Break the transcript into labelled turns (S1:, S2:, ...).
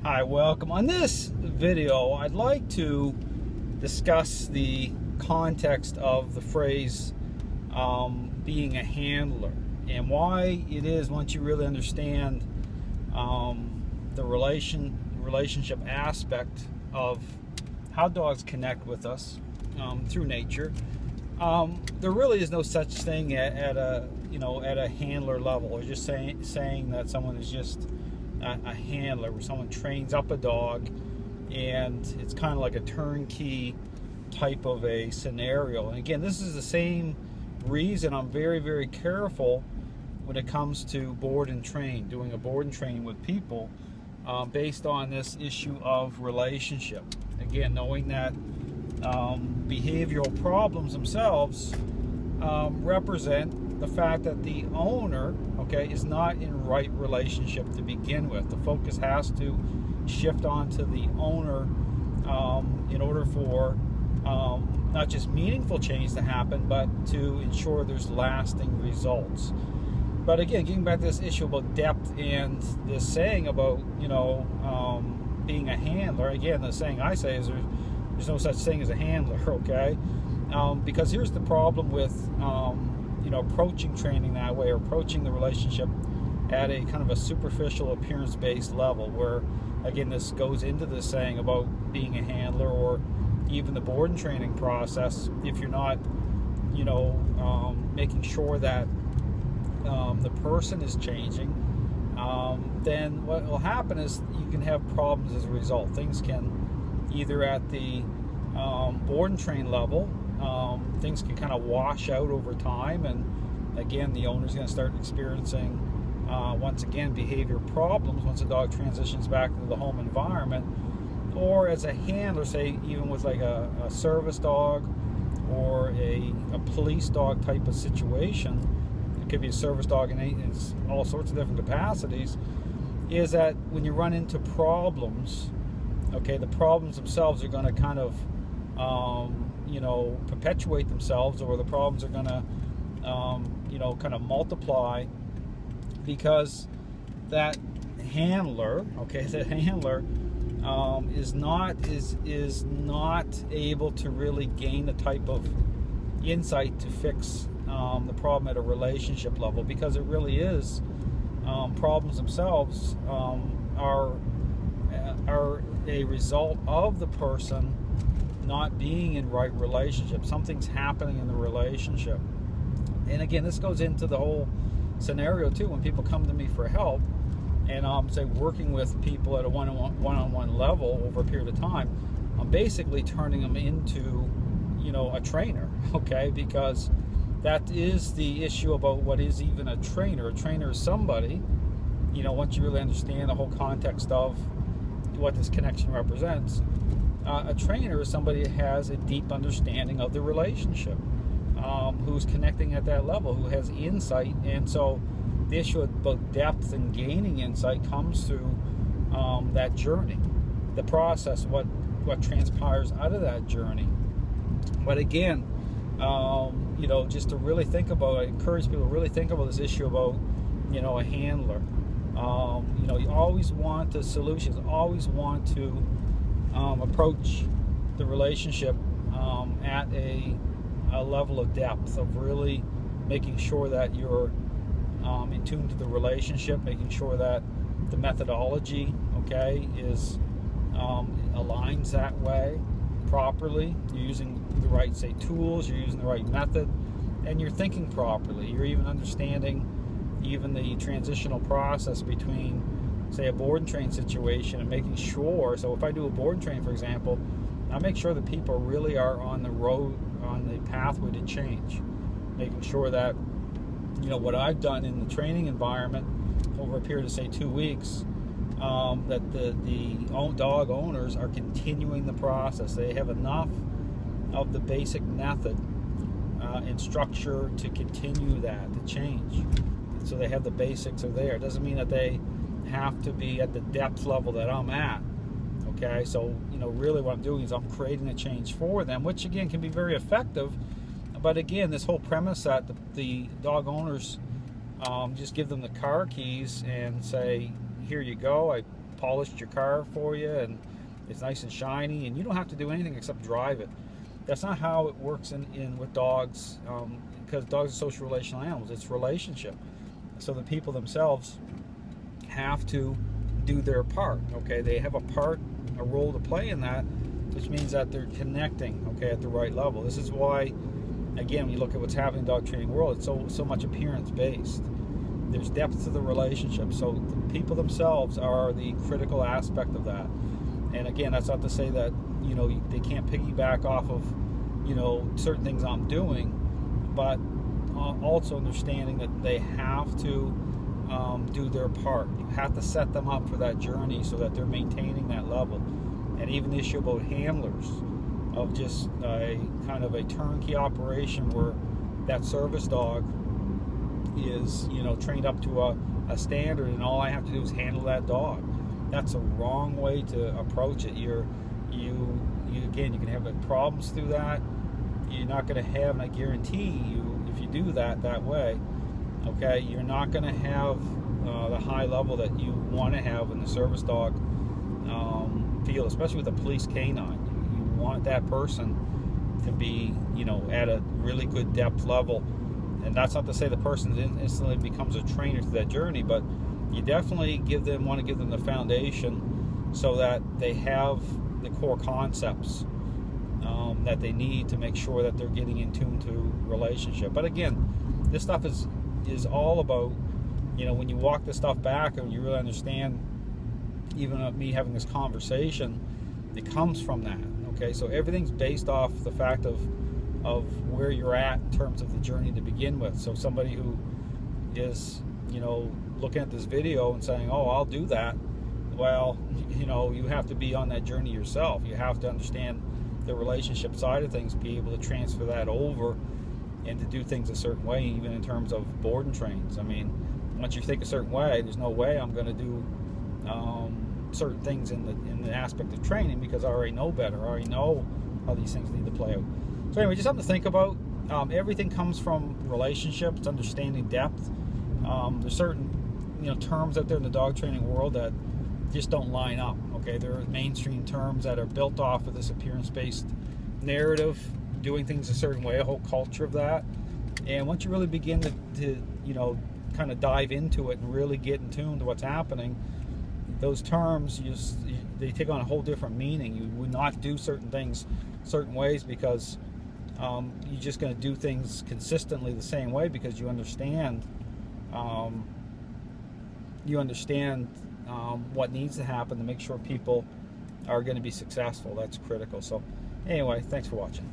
S1: Hi, welcome. On this video, I'd like to discuss the context of the phrase being a handler and why it is, once you really understand the relationship aspect of how dogs connect with us through nature, there really is no such thing at a handler level, or just saying that someone is just a handler, where someone trains up a dog and it's kind of like a turnkey type of a scenario. And again, this is the same reason I'm very, very careful when it comes to board and train, doing a board and train with people based on this issue of relationship. Again, knowing that behavioral problems themselves represent the fact that the owner, is not in right relationship to begin with. The focus has to shift onto the owner in order for not just meaningful change to happen, but to ensure there's lasting results. But again, getting back to this issue about depth and this saying about being a handler. Again, the saying I say is there's no such thing as a handler, because here's the problem with approaching training that way, or approaching the relationship at a kind of a superficial, appearance-based level, where again this goes into this saying about being a handler, or even the board and training process. If you're not making sure that the person is changing, then what will happen is you can have problems as a result. Things can either at the board and train level, things can kind of wash out over time, and again the owner's going to start experiencing once again behavior problems once the dog transitions back into the home environment. Or as a handler, say even with like a service dog or a police dog type of situation, it could be a service dog in all sorts of different capacities, is that when you run into problems, the problems themselves are going to kind of perpetuate themselves, or the problems are going to kind of multiply, because that handler is not able to really gain the type of insight to fix the problem at a relationship level, because it really is problems themselves are a result of the person not being in right relationship. Something's happening in the relationship. And again, this goes into the whole scenario too, when people come to me for help, and say working with people at a one-on-one level over a period of time, I'm basically turning them into a trainer, because that is the issue about what is even a trainer. A trainer is somebody, once you really understand the whole context of what this connection represents, a trainer is somebody that has a deep understanding of the relationship, who's connecting at that level, who has insight. And so the issue about depth and gaining insight comes through that journey, the process, what transpires out of that journey. But again, just to really think about, I encourage people to really think about this issue about a handler. You always want the solutions, always want to approach the relationship at a level of depth, of really making sure that you're in tune to the relationship, making sure that the methodology is aligns that way properly. You're using the right tools, you're using the right method, and you're thinking properly. You're even understanding even the transitional process between, say, a board and train situation, and making sure, so if I do a board and train, for example, I make sure that people really are on the road, on the pathway to change, making sure that what I've done in the training environment over a period of, say, 2 weeks, that the dog owners are continuing the process. They have enough of the basic method and structure to continue that, to change. So they have the basics are there. It doesn't mean that they have to be at the depth level that I'm at. So really what I'm doing is I'm creating a change for them, which again can be very effective. But again, this whole premise that the dog owners just give them the car keys and say, here you go, I polished your car for you and it's nice and shiny, and you don't have to do anything except drive it. That's not how it works in with dogs, because dogs are social relational animals. It's relationship. So the people themselves have to do their part. Okay, they have a role to play in that, which means that they're connecting, okay, at the right level. This is why, again, when you look at what's happening in the dog training world, it's so much appearance based. There's depth to the relationship. So the people themselves are the critical aspect of that. And again, that's not to say that, you know, they can't piggyback off of, you know, certain things I'm doing, but also understanding that they have to do their part. You have to set them up for that journey so that they're maintaining that level. And even the issue about handlers, of just a kind of a turnkey operation where that service dog is, you know, trained up to a standard, and all I have to do is handle that dog. That's a wrong way to approach it. You again, you can have problems through that. You're not going to have, and I guarantee you, if you do that way, okay, you're not going to have the high level that you want to have in the service dog field, especially with a police canine. You want that person to be, you know, at a really good depth level. And that's not to say the person instantly becomes a trainer through that journey, but you definitely want to give them the foundation so that they have the core concepts that they need to make sure that they're getting in tune to relationship. But again, this stuff is all about, you know, when you walk this stuff back and you really understand, even me having this conversation, it comes from that. Okay, so everything's based off the fact of where you're at in terms of the journey to begin with. So somebody who is, you know, looking at this video and saying, oh, I'll do that, well, you know, you have to be on that journey yourself. You have to understand the relationship side of things, be able to transfer that over and to do things a certain way, even in terms of board and trains. I mean, once you think a certain way, there's no way I'm going to do certain things in the aspect of training, because I already know better. I already know how these things need to play out. So anyway, just something to think about. Everything comes from relationships, understanding depth. There's certain, you know, terms out there in the dog training world that just don't line up. Okay, there are mainstream terms that are built off of this appearance-based narrative, doing things a certain way, a whole culture of that. And once you really begin to you know, kind of dive into it and really get in tune to what's happening, those terms they take on a whole different meaning. You would not do certain things certain ways because you're just going to do things consistently the same way, because you understand what needs to happen to make sure people are going to be successful. That's critical. So anyway, thanks for watching.